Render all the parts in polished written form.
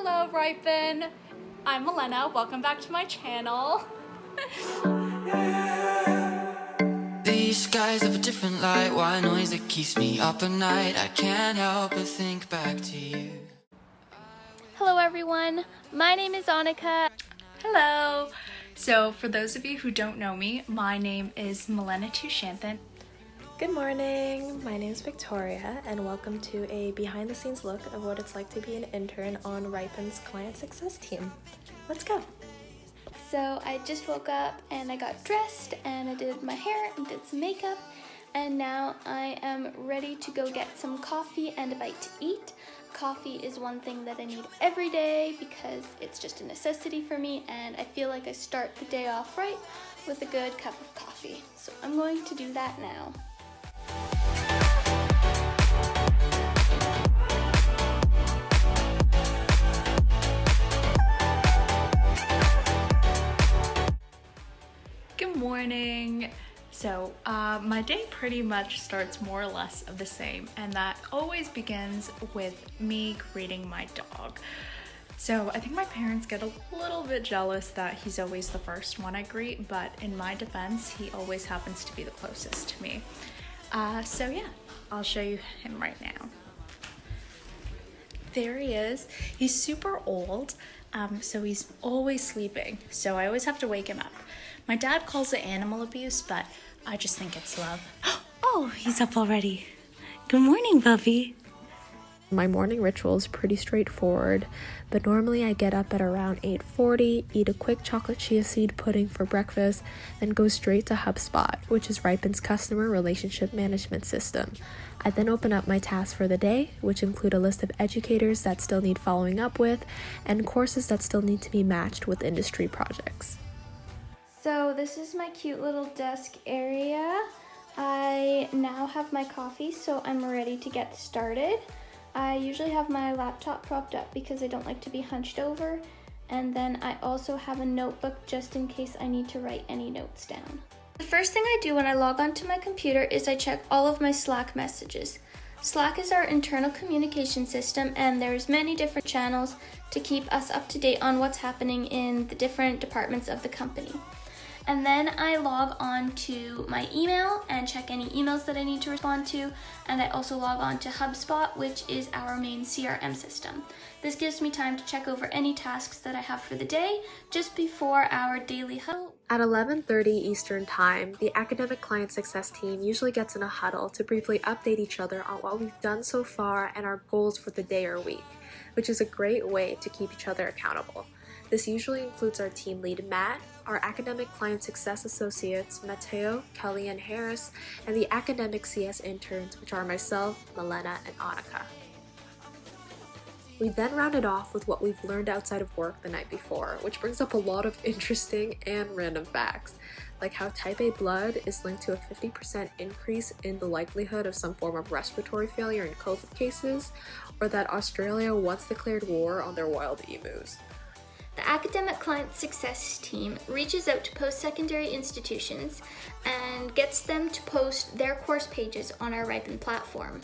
Hello, Ripen. I'm Malena. Welcome back to my channel. These skies have a different light, white noise that keeps me up at night. I can't help but think back to you. Hello everyone, my name is Anika. Hello. So for those of you who don't know me, my name is Malena Tushanthan. Good morning, my name is Victoria and welcome to a behind the scenes look of what it's like to be an intern on Riipen's client success team. Let's go. So I just woke up and I got dressed and I did my hair and did some makeup, and now I am ready to go get some coffee and a bite to eat. Coffee is one thing that I need every day because it's just a necessity for me, and I feel like I start the day off right with a good cup of coffee. So I'm going to do that now. Good morning. So my day pretty much starts more or less of the same, and that always begins with me greeting my dog. So I think my parents get a little bit jealous that he's always the first one I greet, but in my defense, he always happens to be the closest to me. So yeah, I'll show you him right now. There he is. He's super old, so he's always sleeping, so I always have to wake him up. My dad calls it animal abuse, but I just think it's love. Oh, he's up already. Good morning, Buffy. My morning ritual is pretty straightforward, but normally I get up at around 8:40, eat a quick chocolate chia seed pudding for breakfast, then go straight to HubSpot, which is Riipen's customer relationship management system. I then open up my tasks for the day, which include a list of educators that still need following up with, and courses that still need to be matched with industry projects. So this is my cute little desk area. I now have my coffee, so I'm ready to get started. I usually have my laptop propped up because I don't like to be hunched over, and then I also have a notebook just in case I need to write any notes down. The first thing I do when I log onto my computer is I check all of my Slack messages. Slack is our internal communication system, and there's many different channels to keep us up to date on what's happening in the different departments of the company. And then I log on to my email and check any emails that I need to respond to. And I also log on to HubSpot, which is our main CRM system. This gives me time to check over any tasks that I have for the day just before our daily huddle. At 11:30 Eastern Time, the academic client success team usually gets in a huddle to briefly update each other on what we've done so far and our goals for the day or week, which is a great way to keep each other accountable. This usually includes our team lead, Matt, our academic client success associates, Mateo, Kelly, and Harris, and the academic CS interns, which are myself, Malena, and Anika. We then round it off with what we've learned outside of work the night before, which brings up a lot of interesting and random facts, like how type A blood is linked to a 50% increase in the likelihood of some form of respiratory failure in COVID cases, or that Australia once declared war on their wild emus. The academic client success team reaches out to post-secondary institutions and gets them to post their course pages on our Riipen platform.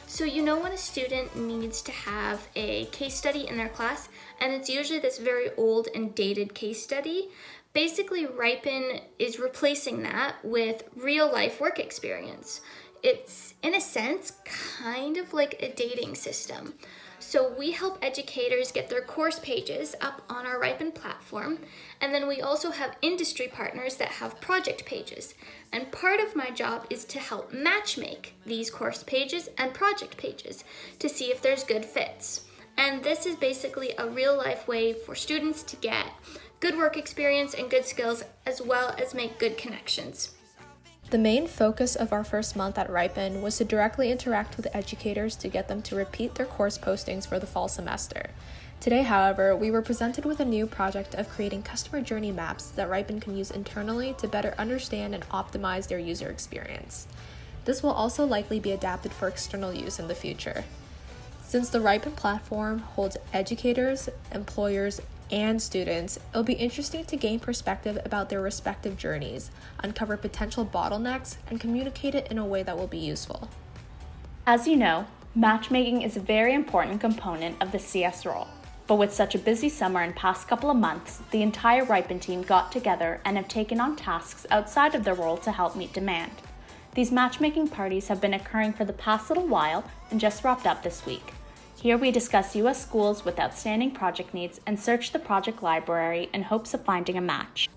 So you know when a student needs to have a case study in their class, and it's usually this very old and dated case study, basically Riipen is replacing that with real-life work experience. It's, in a sense, kind of like a dating system. So we help educators get their course pages up on our Riipen platform, and then we also have industry partners that have project pages. And part of my job is to help matchmake these course pages and project pages to see if there's good fits. And this is basically a real-life way for students to get good work experience and good skills, as well as make good connections. The main focus of our first month at Riipen was to directly interact with educators to get them to repeat their course postings for the fall semester. Today, however, we were presented with a new project of creating customer journey maps that Riipen can use internally to better understand and optimize their user experience. This will also likely be adapted for external use in the future. Since the Riipen platform holds educators, employers, and students, it'll be interesting to gain perspective about their respective journeys, uncover potential bottlenecks, and communicate it in a way that will be useful. As you know, matchmaking is a very important component of the CS role. But with such a busy summer and past couple of months, the entire Riipen team got together and have taken on tasks outside of their role to help meet demand. These matchmaking parties have been occurring for the past little while and just wrapped up this week. Here we discuss U.S. schools with outstanding project needs and search the project library in hopes of finding a match.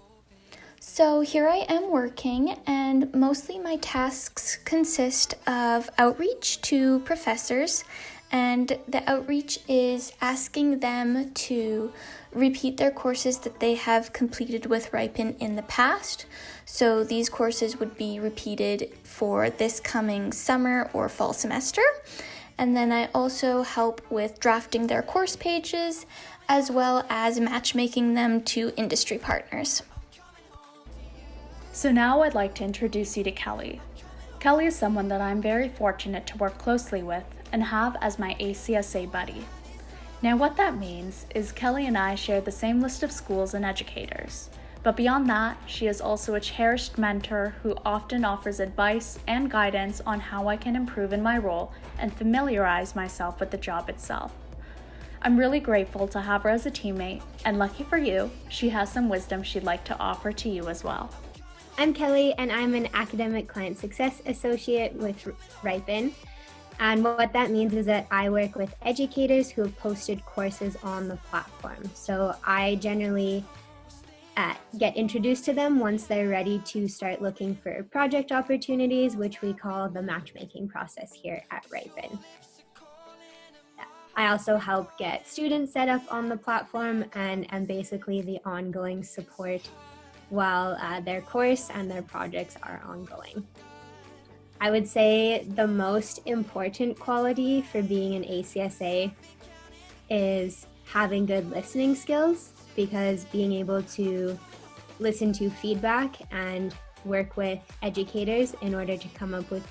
So here I am working, and mostly my tasks consist of outreach to professors, and the outreach is asking them to repeat their courses that they have completed with Riipen in the past. So these courses would be repeated for this coming summer or fall semester. And then I also help with drafting their course pages, as well as matchmaking them to industry partners. So now I'd like to introduce you to Kelly. Kelly is someone that I'm very fortunate to work closely with and have as my ACSA buddy. Now what that means is Kelly and I share the same list of schools and educators. But beyond that, she is also a cherished mentor who often offers advice and guidance on how I can improve in my role and familiarize myself with the job itself. I'm really grateful to have her as a teammate, and lucky for you, she has some wisdom she'd like to offer to you as well. I'm Kelly, and I'm an Academic Client Success Associate with Riipen. And what that means is that I work with educators who have posted courses on the platform. So I generally get introduced to them once they're ready to start looking for project opportunities, which we call the matchmaking process here at Riipen. I also help get students set up on the platform and basically the ongoing support while their course and their projects are ongoing. I would say the most important quality for being an ACSA is having good listening skills, because being able to listen to feedback and work with educators in order to come up with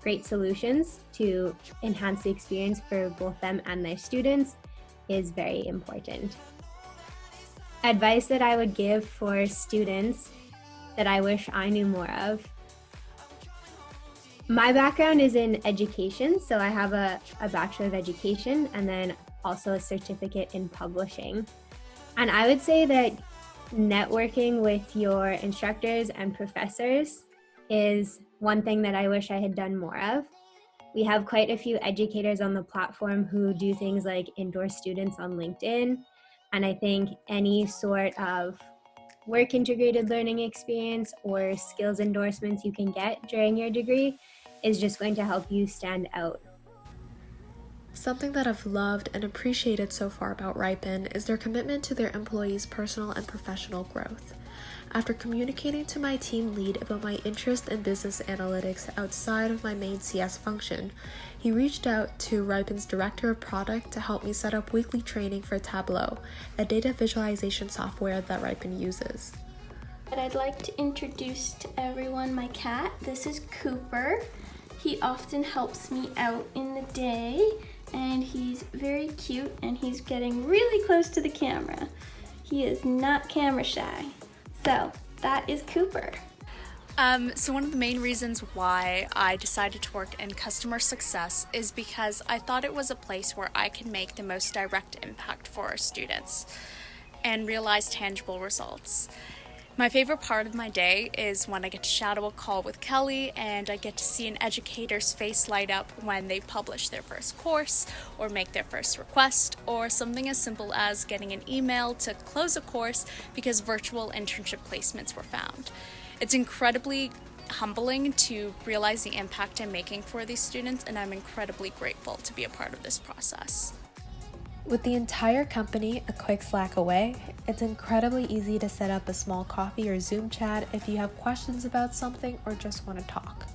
great solutions to enhance the experience for both them and their students is very important. Advice that I would give for students that I wish I knew more of. My background is in education, so I have a Bachelor of Education and then also a certificate in publishing. And I would say that networking with your instructors and professors is one thing that I wish I had done more of. We have quite a few educators on the platform who do things like endorse students on LinkedIn. And I think any sort of work integrated learning experience or skills endorsements you can get during your degree is just going to help you stand out. Something that I've loved and appreciated so far about Riipen is their commitment to their employees' personal and professional growth. After communicating to my team lead about my interest in business analytics outside of my main CS function, he reached out to Riipen's director of product to help me set up weekly training for Tableau, a data visualization software that Riipen uses. I'd like to introduce to everyone my cat. This is Cooper. He often helps me out in the day, and he's very cute, and he's getting really close to the camera. He is not camera shy. So that is Cooper. So one of the main reasons why I decided to work in customer success is because I thought it was a place where I could make the most direct impact for our students and realize tangible results. My favorite part of my day is when I get to shadow a call with Kelly and I get to see an educator's face light up when they publish their first course or make their first request, or something as simple as getting an email to close a course because virtual internship placements were found. It's incredibly humbling to realize the impact I'm making for these students, and I'm incredibly grateful to be a part of this process. With the entire company a quick Slack away, it's incredibly easy to set up a small coffee or Zoom chat if you have questions about something or just want to talk.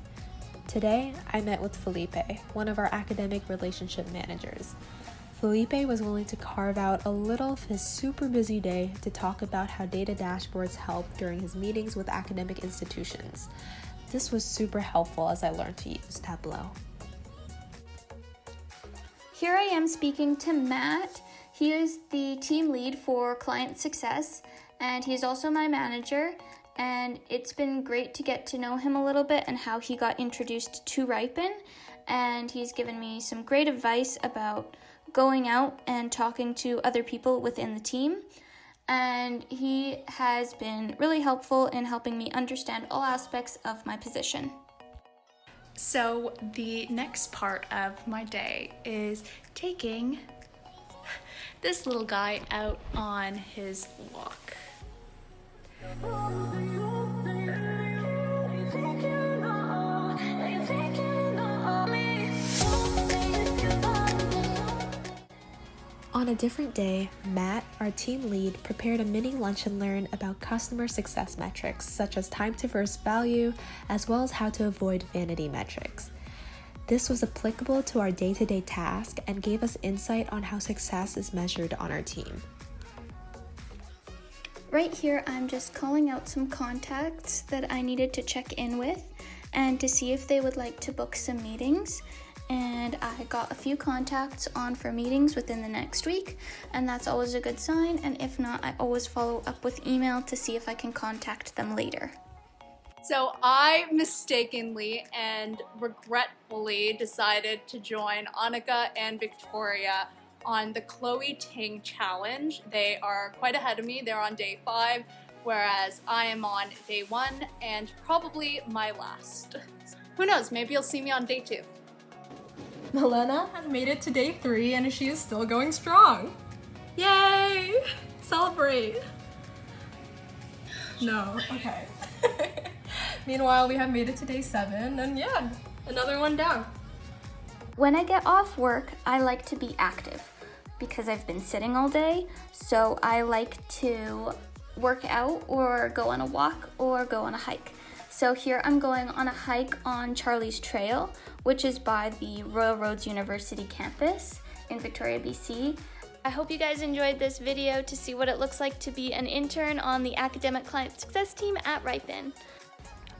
Today, I met with Felipe, one of our academic relationship managers. Felipe was willing to carve out a little of his super busy day to talk about how data dashboards help during his meetings with academic institutions. This was super helpful as I learned to use Tableau. Here I am speaking to Matt. He is the team lead for client success, and he's also my manager, and it's been great to get to know him a little bit and how he got introduced to Riipen, and he's given me some great advice about going out and talking to other people within the team. And he has been really helpful in helping me understand all aspects of my position. So the next part of my day is taking this little guy out on his walk. On a different day, Matt, our team lead, prepared a mini lunch and learn about customer success metrics such as time to first value, as well as how to avoid vanity metrics. This was applicable to our day-to-day task and gave us insight on how success is measured on our team. Right here, I'm just calling out some contacts that I needed to check in with and to see if they would like to book some meetings. And I got a few contacts on for meetings within the next week, and that's always a good sign. And if not, I always follow up with email to see if I can contact them later. So I mistakenly and regretfully decided to join Anika and Victoria on the Chloe Ting challenge. They are quite ahead of me. They're on day 5, whereas I am on day 1 and probably my last. Who knows, maybe you'll see me on day 2. Malena has made it to day 3 and she is still going strong. Yay! Celebrate! No, okay. Meanwhile, we have made it to day 7 and yeah, another one down. When I get off work, I like to be active because I've been sitting all day. So I like to work out or go on a walk or go on a hike. So here I'm going on a hike on Charlie's Trail, which is by the Royal Roads University campus in Victoria, BC. I hope you guys enjoyed this video to see what it looks like to be an intern on the academic client success team at Riipen.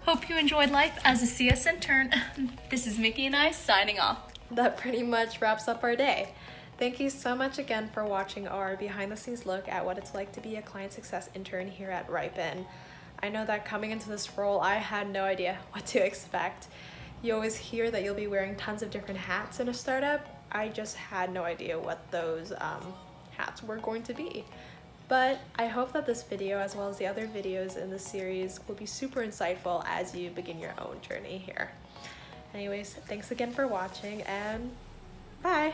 Hope you enjoyed life as a CS intern. This is Mickey and I signing off. That pretty much wraps up our day. Thank you so much again for watching our behind-the-scenes look at what it's like to be a client success intern here at Riipen. I know that coming into this role, I had no idea what to expect. You always hear that you'll be wearing tons of different hats in a startup. I just had no idea what those hats were going to be. But I hope that this video, as well as the other videos in this series, will be super insightful as you begin your own journey here. Anyways, thanks again for watching and bye!